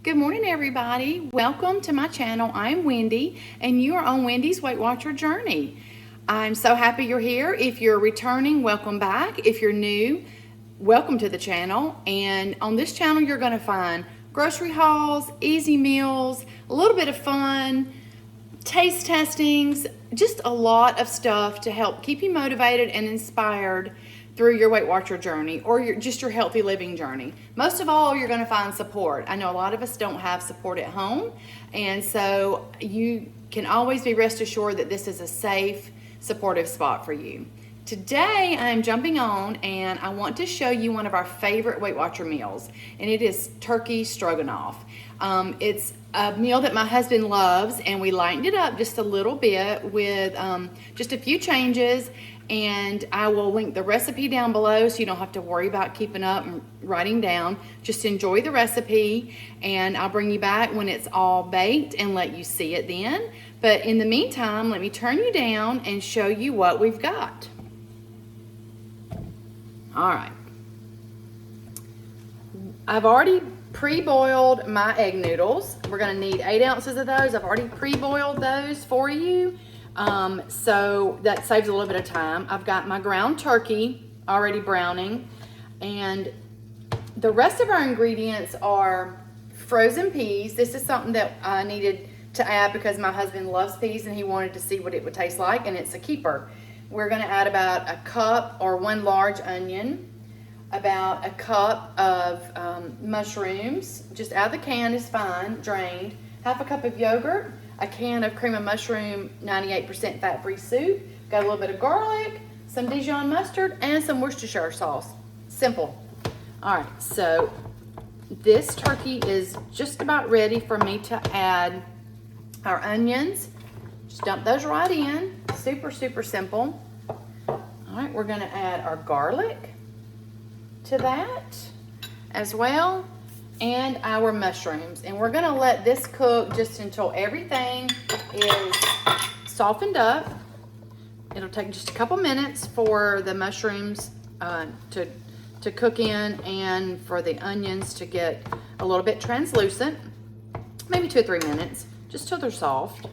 Good morning, everybody. Welcome to my channel. I'm Wendy, and you are on Wendy's Weight Watcher journey. I'm so happy you're here. If you're returning, welcome back. If you're new, welcome to the channel. And on this channel, you're going to find grocery hauls, easy meals, a little bit of fun, taste testings, just a lot of stuff to help keep you motivated and inspired through your Weight Watcher journey or your healthy living journey. Most of all, you're going to find support. I know a lot of us don't have support at home, and so you can always be rest assured that this is a safe, supportive spot for you. Today, I'm jumping on and I want to show you one of our favorite Weight Watcher meals, and it is Turkey Stroganoff. It's a meal that my husband loves, and we lightened it up just a little bit with just a few changes. And I will link the recipe down below so you don't have to worry about keeping up and writing down. Just enjoy the recipe, and I'll bring you back when it's all baked and let you see it then. But in the meantime, let me turn you down and show you what we've got. All right. I've already pre-boiled my egg noodles. We're gonna need 8 ounces of those. I've already pre-boiled those for you. So that saves a little bit of time. I've got my ground turkey already browning, and the rest of our ingredients are frozen peas. This is something that I needed to add because my husband loves peas and he wanted to see what it would taste like, and it's a keeper. We're going to add about a cup or 1 large onion, about a cup of mushrooms, just out of the can is fine, drained, half a cup of yogurt, a can of cream of mushroom 98% fat-free soup, got a little bit of garlic, some Dijon mustard, and some Worcestershire sauce. Simple. All right, so this turkey is just about ready for me to add our onions. Just dump those right in. Super, super simple. All right, we're gonna add our garlic to that as well, and our mushrooms, and we're gonna let this cook just until everything is softened up. It'll take just a couple minutes for the mushrooms to cook in and for the onions to get a little bit translucent, maybe 2 or 3 minutes, just till they're soft.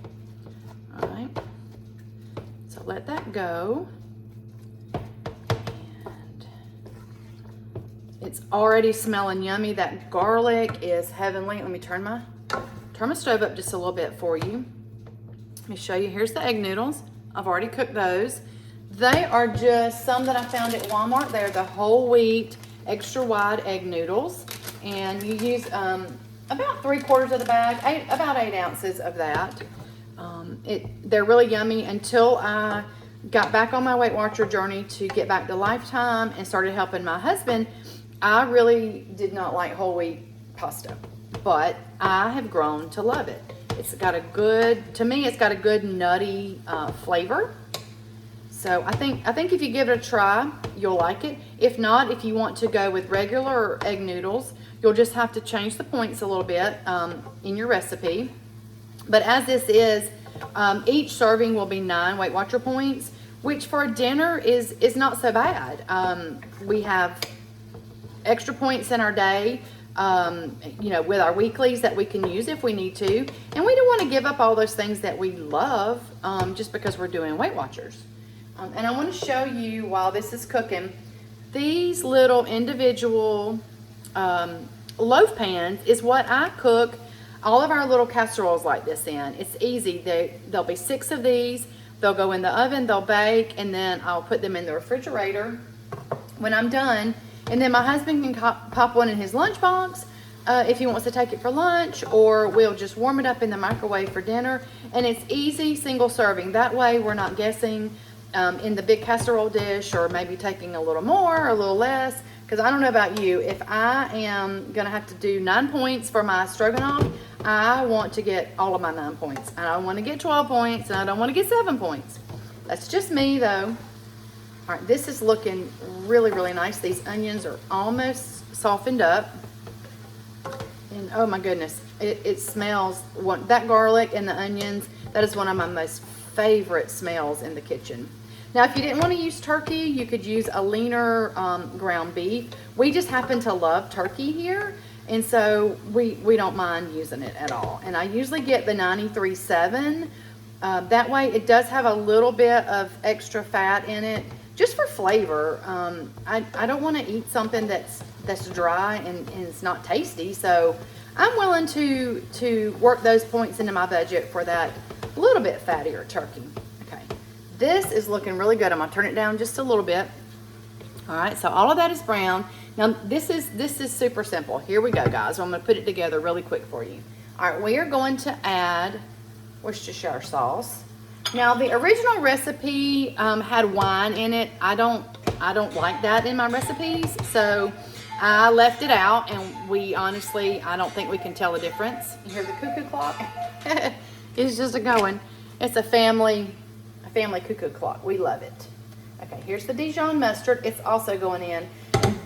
All right, so let that go. It's already smelling yummy. That garlic is heavenly. Let me turn my stove up just a little bit for you. Let me show you. Here's the egg noodles. I've already cooked those. They are just some that I found at Walmart. They're the whole wheat, extra wide egg noodles. And you use about 3/4 of the bag, about 8 ounces of that. They're really yummy. Until I got back on my Weight Watcher journey to get back to Lifetime and started helping my husband, I really did not like whole wheat pasta, but I have grown to love it. It's got a good, to me, it's got a good nutty flavor. So I think if you give it a try, you'll like it. If not, if you want to go with regular egg noodles, you'll just have to change the points a little bit in your recipe. But as this is, each serving will be 9 Weight Watcher points, which for a dinner is not so bad. We have extra points in our day, with our weeklies that we can use if we need to. And we don't want to give up all those things that we love just because we're doing Weight Watchers. And I want to show you while this is cooking, these little individual loaf pans is what I cook all of our little casseroles like this in. It's easy. There'll be 6 of these. They'll go in the oven, they'll bake, and then I'll put them in the refrigerator when I'm done. And then my husband can pop one in his lunchbox if he wants to take it for lunch, or we'll just warm it up in the microwave for dinner. And it's easy, single serving. That way we're not guessing in the big casserole dish, or maybe taking a little more or a little less. Because I don't know about you, if I am gonna have to do 9 points for my stroganoff, I want to get all of my 9 points. I don't want to get 12 points, and I don't want to get 7 points. That's just me though. All right, this is looking really, really nice. These onions are almost softened up. And oh my goodness, it smells, that garlic and the onions, that is one of my most favorite smells in the kitchen. Now, if you didn't want to use turkey, you could use a leaner ground beef. We just happen to love turkey here, And so we don't mind using it at all. And I usually get the 93.7. That way it does have a little bit of extra fat in it, just for flavor. I don't want to eat something that's dry and it's not tasty. So I'm willing to work those points into my budget for that little bit fattier turkey. Okay, this is looking really good. I'm gonna turn it down just a little bit. All right, so all of that is brown. Now this is super simple. Here we go, guys. I'm gonna put it together really quick for you. All right, we are going to add Worcestershire sauce. Now the original recipe had wine in it. I don't like that in my recipes, so I left it out, and we honestly, I don't think we can tell the difference. You hear the cuckoo clock? It's just a going. It's a family cuckoo clock. We love it. Okay, here's the Dijon mustard. It's also going in.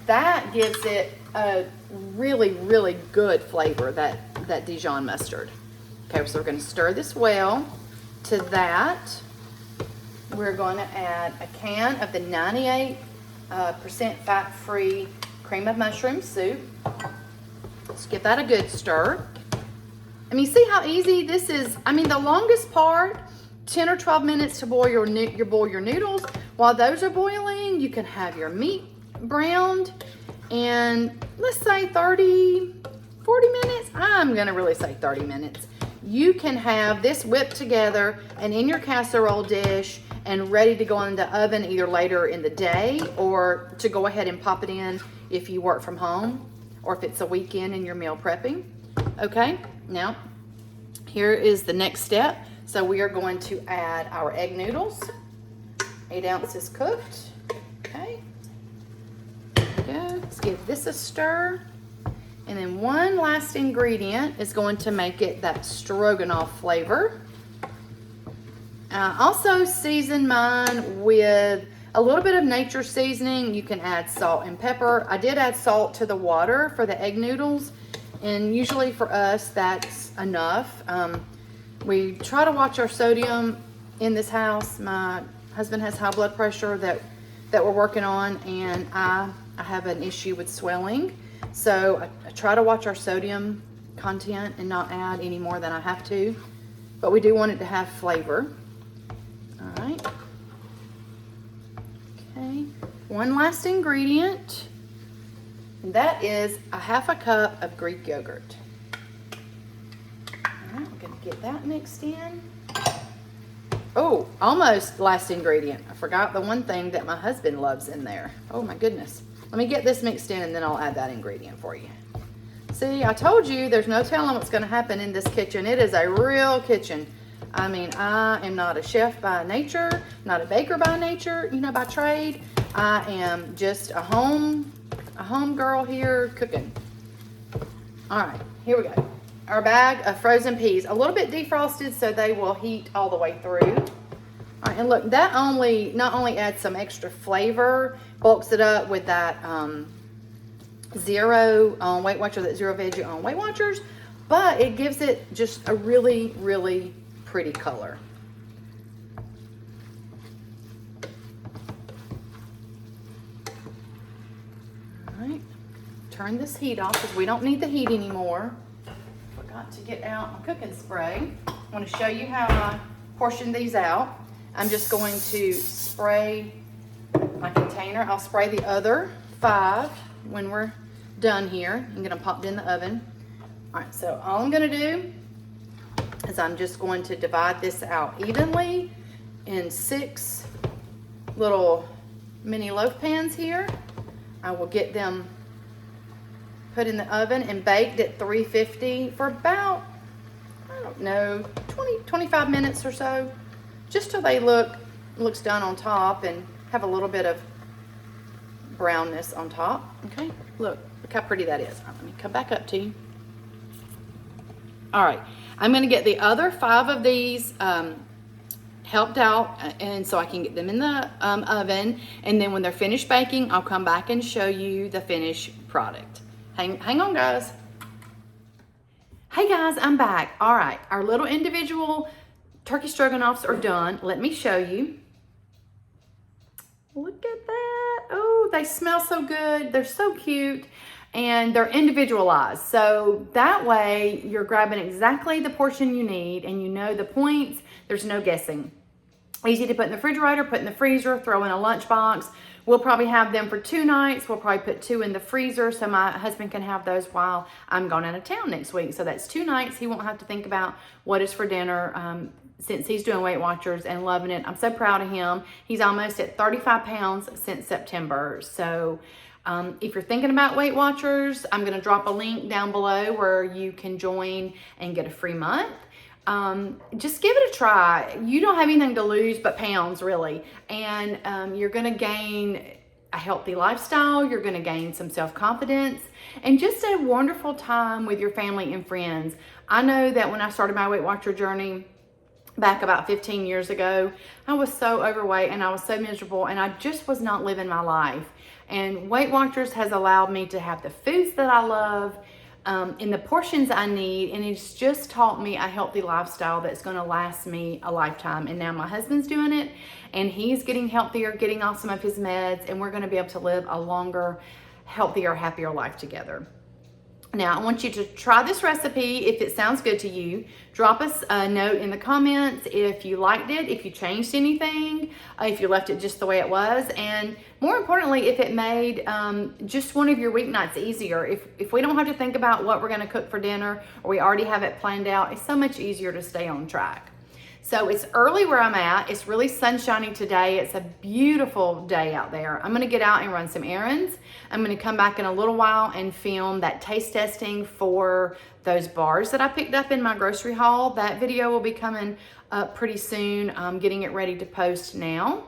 That gives it a really, really good flavor, that Dijon mustard. Okay, so we're going to stir this well. To that, we're going to add a can of the 98% fat-free cream of mushroom soup. Let's give that a good stir. I mean, see how easy this is? I mean, the longest part, 10 or 12 minutes to boil your noodles. While those are boiling, you can have your meat browned, and let's say 30, 40 minutes. I'm gonna really say 30 minutes. You can have this whipped together and in your casserole dish and ready to go in the oven either later in the day, or to go ahead and pop it in if you work from home, or if it's a weekend and you're meal prepping. Okay, now here is the next step. So we are going to add our egg noodles, 8 ounces cooked. Okay, there we go. Let's give this a stir. And then one last ingredient is going to make it that stroganoff flavor. I also season mine with a little bit of nature seasoning. You can add salt and pepper. I did add salt to the water for the egg noodles, and usually for us that's enough. We try to watch our sodium in this house. My husband has high blood pressure that we're working on, and I have an issue with swelling. So I try to watch our sodium content and not add any more than I have to, but we do want it to have flavor. All right. Okay, one last ingredient, and that is a half a cup of Greek yogurt. All right, we're gonna get that mixed in. Oh, almost last ingredient. I forgot the one thing that my husband loves in there. Oh my goodness. Let me get this mixed in and then I'll add that ingredient for you. See, I told you there's no telling what's gonna happen in this kitchen. It is a real kitchen. I mean, I am not a chef by nature, not a baker by nature, you know, by trade. I am just a home girl here cooking. All right, here we go. Our bag of frozen peas, a little bit defrosted so they will heat all the way through. All right, and look, that not only adds some extra flavor, bulks it up with that zero on Weight Watcher, that zero veggie on Weight Watchers, but it gives it just a really, really pretty color. All right, turn this heat off because we don't need the heat anymore. Forgot to get out my cooking spray. I want to show you how I portion these out. I'm just going to spray my container. I'll spray the other 5 when we're done here. I'm gonna pop it in the oven. All right, so all I'm gonna do is I'm just going to divide this out evenly in 6 little mini loaf pans here. I will get them put in the oven and baked at 350 for about, I don't know, 25 minutes or so, just till they looks done on top and have a little bit of brownness on top. Okay, look how pretty that is. All right, let me come back up to you. All right, I'm gonna get the other 5 of these helped out, and so I can get them in the oven, and then when they're finished baking, I'll come back and show you the finished product. Hang on, guys. Hey guys, I'm back. All right, our little individual turkey stroganoffs are done. Let me show you. Look at that. Oh, they smell so good. They're so cute. and they're individualized. So that way you're grabbing exactly the portion you need and you know the points. There's no guessing. Easy to put in the refrigerator, put in the freezer, throw in a lunchbox. We'll probably have them for 2 nights. We'll probably put 2 in the freezer so my husband can have those while I'm going out of town next week. So that's 2 nights. He won't have to think about what is for dinner since he's doing Weight Watchers and loving it. I'm so proud of him. He's almost at 35 pounds since September. So if you're thinking about Weight Watchers, I'm going to drop a link down below where you can join and get a free month. Just give it a try. You don't have anything to lose but pounds, really. And you're going to gain a healthy lifestyle. You're going to gain some self-confidence and just a wonderful time with your family and friends. I know that when I started my Weight Watcher journey back about 15 years ago, I was so overweight and I was so miserable and I just was not living my life. And Weight Watchers has allowed me to have the foods that I love in the portions I need, and it's just taught me a healthy lifestyle that's going to last me a lifetime. And now my husband's doing it, and he's getting healthier, getting off some of his meds, and we're going to be able to live a longer, healthier, happier life together. Now, I want you to try this recipe if it sounds good to you. Drop us a note in the comments if you liked it, if you changed anything, if you left it just the way it was, and more importantly, if it made just one of your weeknights easier. If we don't have to think about what we're going to cook for dinner or we already have it planned out, it's so much easier to stay on track. So it's early where I'm at. It's really sunshiny today. It's a beautiful day out there. I'm gonna get out and run some errands. I'm gonna come back in a little while and film that taste testing for those bars that I picked up in my grocery haul. That video will be coming up pretty soon. I'm getting it ready to post now.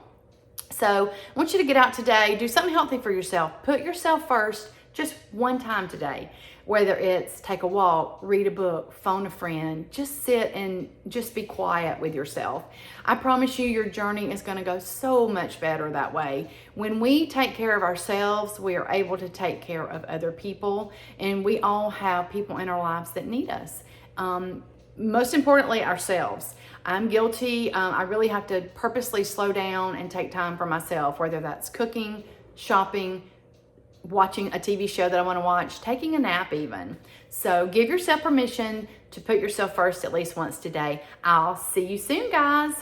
So I want you to get out today, do something healthy for yourself. Put yourself first just one time today. Whether it's take a walk, read a book, phone a friend, just sit and just be quiet with yourself. I promise you your journey is going to go so much better that way. When we take care of ourselves, we are able to take care of other people, and we all have people in our lives that need us. Most importantly, ourselves. I'm guilty. I really have to purposely slow down and take time for myself, whether that's cooking, shopping, watching a TV show that I want to watch, taking a nap even. So give yourself permission to put yourself first at least once today. I'll see you soon, guys.